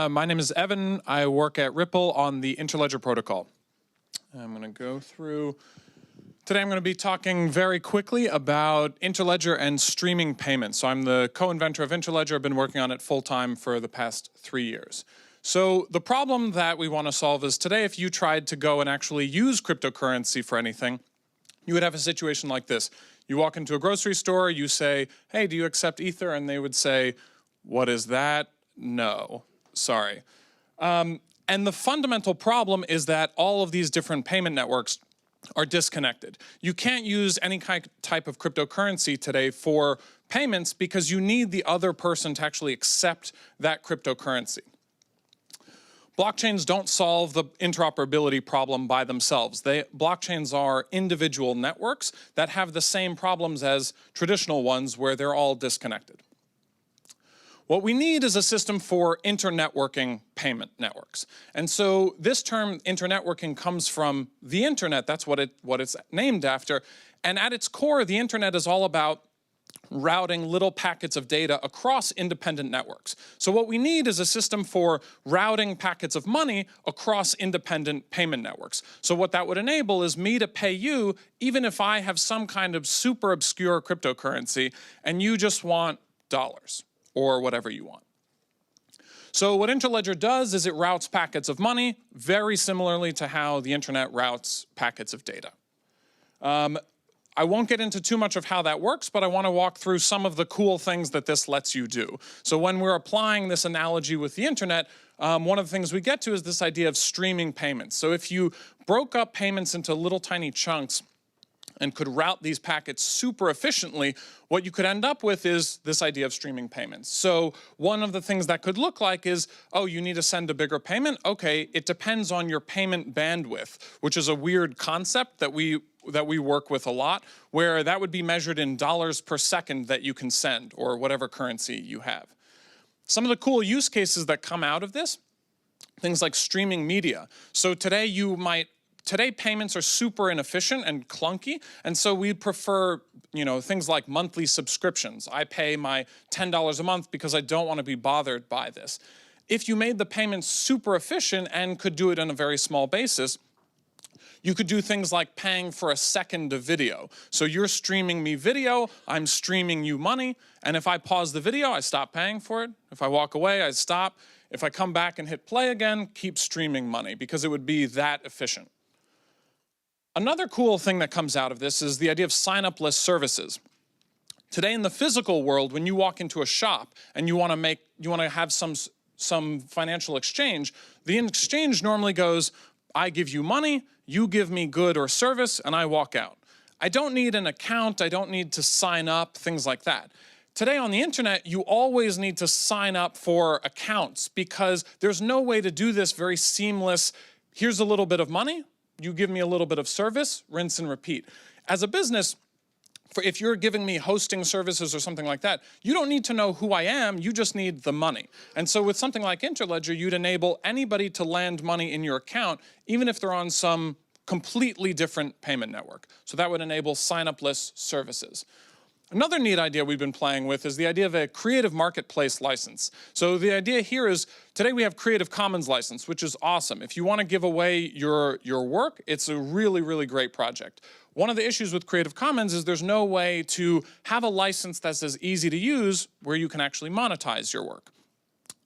My name is Evan. I work at Ripple on the Interledger protocol. I'm going to go through. Today I'm going to be talking very quickly about Interledger and streaming payments. So I'm the co-inventor of Interledger. I've been working on it full-time for the past 3 years. So the problem that we want to solve is today if you tried to go and actually use cryptocurrency for anything, you would have a situation like this. You walk into a grocery store, you say, hey, do you accept Ether? And they would say, what is that? No, sorry. And the fundamental problem is that all of these different payment networks are disconnected. You can't use any type of cryptocurrency today for payments because you need the other person to actually accept that cryptocurrency. Blockchains don't solve the interoperability problem by themselves. Blockchains are individual networks that have the same problems as traditional ones where they're all disconnected. What we need is a system for internetworking payment networks. And so this term internetworking comes from the internet. That's what it's named after. And at its core, the internet is all about routing little packets of data across independent networks. So what we need is a system for routing packets of money across independent payment networks. So what that would enable is me to pay you even if I have some kind of super obscure cryptocurrency and you just want dollars or whatever you want. So what Interledger does is it routes packets of money very similarly to how the internet routes packets of data. I won't get into too much of how that works, but I want to walk through some of the cool things that this lets you do. So when we're applying this analogy with the internet, one of the things we get to is this idea of streaming payments. So if you broke up payments into little tiny chunks and could route these packets super efficiently, what you could end up with is this idea of streaming payments. So one of the things that could look like is, oh, you need to send a bigger payment? Okay, it depends on your payment bandwidth, which is a weird concept that we work with a lot, where that would be measured in dollars per second that you can send, or whatever currency you have. Some of the cool use cases that come out of this, things like streaming media. So today payments are super inefficient and clunky, and so we prefer, things like monthly subscriptions. I pay my $10 a month because I don't want to be bothered by this. If you made the payments super efficient and could do it on a very small basis, you could do things like paying for a second of video. So you're streaming me video, I'm streaming you money, and if I pause the video, I stop paying for it. If I walk away, I stop. If I come back and hit play again, keep streaming money, because it would be that efficient. Another cool thing that comes out of this is the idea of sign-up-less services. Today in the physical world, when you walk into a shop and you want to have some financial exchange, the exchange normally goes, I give you money, you give me good or service, and I walk out. I don't need an account, I don't need to sign up, things like that. Today on the internet, you always need to sign up for accounts because there's no way to do this very seamless, here's a little bit of money, you give me a little bit of service, rinse and repeat. As a business, if you're giving me hosting services or something like that, you don't need to know who I am, you just need the money. And so with something like Interledger, you'd enable anybody to land money in your account, even if they're on some completely different payment network. So that would enable sign-up-less services. Another neat idea we've been playing with is the idea of a Creative Marketplace license. So the idea here is, today we have Creative Commons license, which is awesome. If you want to give away your work, it's a really, really great project. One of the issues with Creative Commons is there's no way to have a license that's as easy to use where you can actually monetize your work.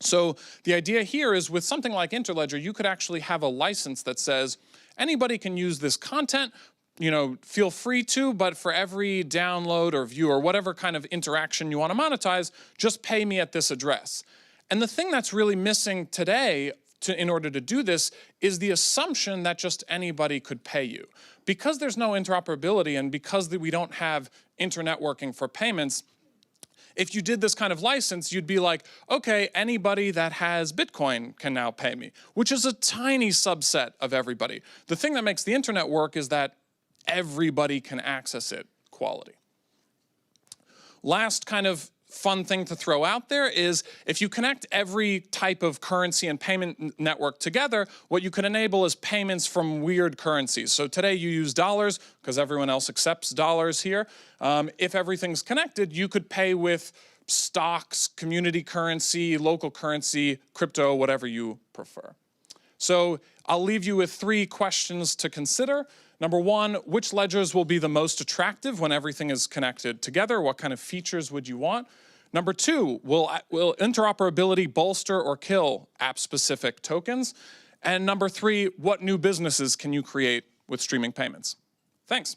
So the idea here is with something like Interledger, you could actually have a license that says anybody can use this content, feel free to, but for every download or view or whatever kind of interaction you want to monetize, just pay me at this address. And the thing that's really missing today in order to do this is the assumption that just anybody could pay you. Because there's no interoperability and because we don't have internetworking for payments, if you did this kind of license, you'd be like, okay, anybody that has Bitcoin can now pay me, which is a tiny subset of everybody. The thing that makes the internet work is that everybody can access it quality. Last kind of fun thing to throw out there is if you connect every type of currency and payment network together, what you can enable is payments from weird currencies. So today you use dollars because everyone else accepts dollars here. If everything's connected, you could pay with stocks, community currency, local currency, crypto, whatever you prefer. So I'll leave you with 3 questions to consider. Number 1, which ledgers will be the most attractive when everything is connected together? What kind of features would you want? Number 2, will interoperability bolster or kill app-specific tokens? And number 3, what new businesses can you create with streaming payments? Thanks.